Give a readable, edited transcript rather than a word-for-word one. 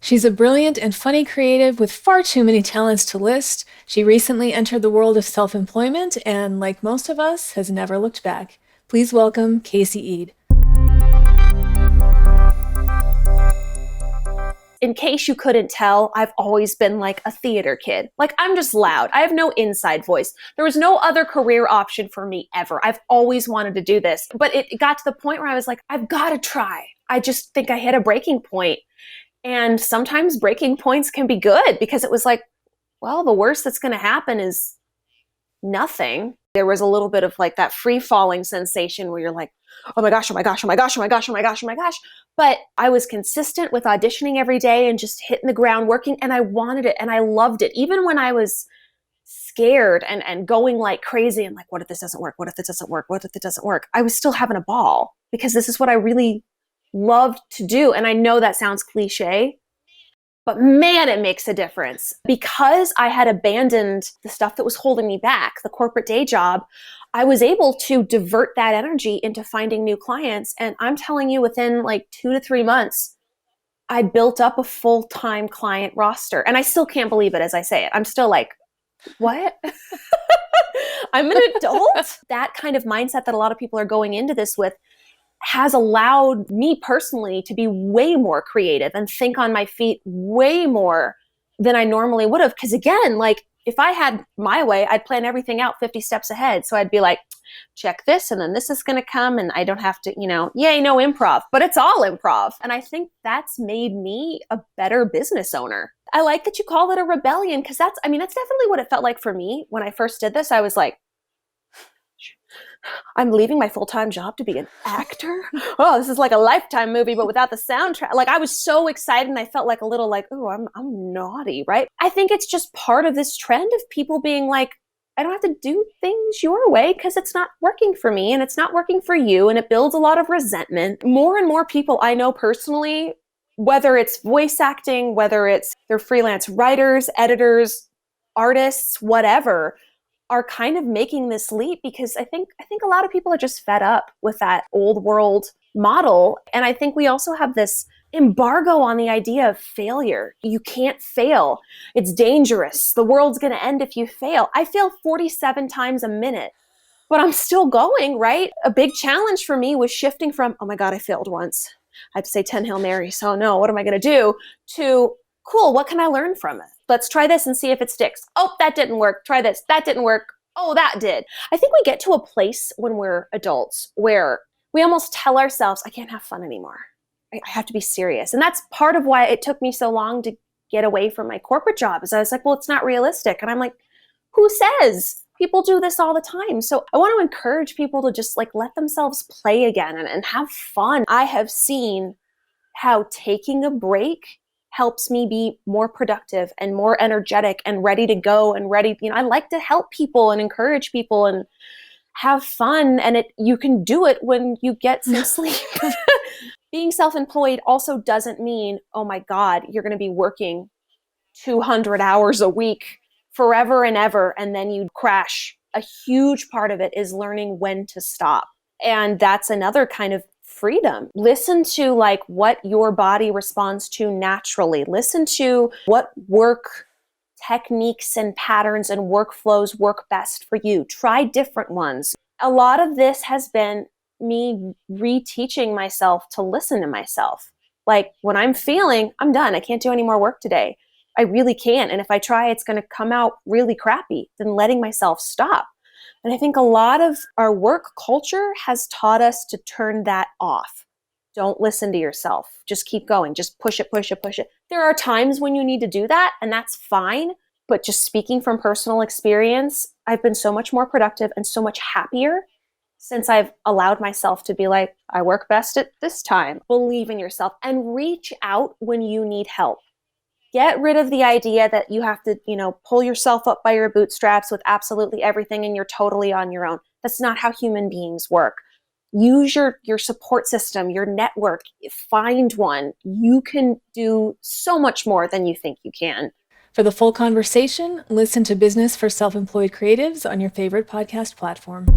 She's a brilliant and funny creative with far too many talents to list. She recently entered the world of self-employment and, like most of us, has never looked back. Please welcome Casey Eade. In case you couldn't tell, I've always been like a theater kid. Like, I'm just loud. I have no inside voice. There was no other career option for me ever. I've always wanted to do this. But it got to the point where I was like, I've got to try. I just think I hit a breaking point. And sometimes breaking points can be good because it was like, well, the worst that's going to happen is nothing. There was a little bit of like that free falling sensation where you're like, oh my gosh, oh my gosh, oh my gosh, oh my gosh, oh my gosh, oh my gosh. But I was consistent with auditioning every day and just hitting the ground working, and I wanted it and I loved it. Even when I was scared and going like crazy and like, what if this doesn't work? What if this doesn't work? What if it doesn't work? I was still having a ball because this is what I really loved to do. And I know that sounds cliche, but man, it makes a difference. Because I had abandoned the stuff that was holding me back, the corporate day job, I was able to divert that energy into finding new clients. And I'm telling you, within like 2 to 3 months, I built up a full-time client roster. And I still can't believe it as I say it. I'm still like, what? I'm an adult? That kind of mindset that a lot of people are going into this with has allowed me personally to be way more creative and think on my feet way more than I normally would have. Because again, like if I had my way, I'd plan everything out 50 steps ahead. So I'd be like, check this, and then this is going to come, and I don't have to, yay, no improv, but it's all improv. And I think that's made me a better business owner. I like that you call it a rebellion, because that's definitely what it felt like for me when I first did this. I was like, I'm leaving my full-time job to be an actor? Oh, this is like a Lifetime movie, but without the soundtrack. Like, I was so excited, and I felt like a little like, oh, I'm naughty, right? I think it's just part of this trend of people being like, I don't have to do things your way because it's not working for me and it's not working for you, and it builds a lot of resentment. More and more people I know personally, whether it's voice acting, whether it's they're freelance writers, editors, artists, whatever, are kind of making this leap because I think a lot of people are just fed up with that old world model. And I think we also have this embargo on the idea of failure. You can't fail. It's dangerous. The world's going to end if you fail. I fail 47 times a minute, but I'm still going, right? A big challenge for me was shifting from, oh my God, I failed once. I had to say 10 Hail Marys. So no, what am I going to do? To, cool, what can I learn from it? Let's try this and see if it sticks. Oh, that didn't work. Try this. That didn't work. Oh, that did. I think we get to a place when we're adults where we almost tell ourselves, I can't have fun anymore. I have to be serious. And that's part of why it took me so long to get away from my corporate job, is I was like, well, it's not realistic. And I'm like, who says? People do this all the time. So I want to encourage people to just like let themselves play again and have fun. I have seen how taking a break helps me be more productive and more energetic and ready to go and ready. I like to help people and encourage people and have fun. And you can do it when you get some sleep. Being self-employed also doesn't mean, oh my God, you're going to be working 200 hours a week forever and ever, and then you crash. A huge part of it is learning when to stop. And that's another kind of freedom. Listen to like what your body responds to naturally. Listen to what work techniques and patterns and workflows work best for you. Try different ones. A lot of this has been me reteaching myself to listen to myself. Like when I'm feeling, I'm done. I can't do any more work today. I really can't. And if I try, it's going to come out really crappy. Then letting myself stop. And I think a lot of our work culture has taught us to turn that off. Don't listen to yourself. Just keep going. Just push it, push it, push it. There are times when you need to do that, and that's fine. But just speaking from personal experience, I've been so much more productive and so much happier since I've allowed myself to be like, I work best at this time. Believe in yourself and reach out when you need help. Get rid of the idea that you have to, pull yourself up by your bootstraps with absolutely everything and you're totally on your own. That's not how human beings work. Use your support system, your network. Find one. You can do so much more than you think you can. For the full conversation, listen to Business for Self-Employed Creatives on your favorite podcast platform.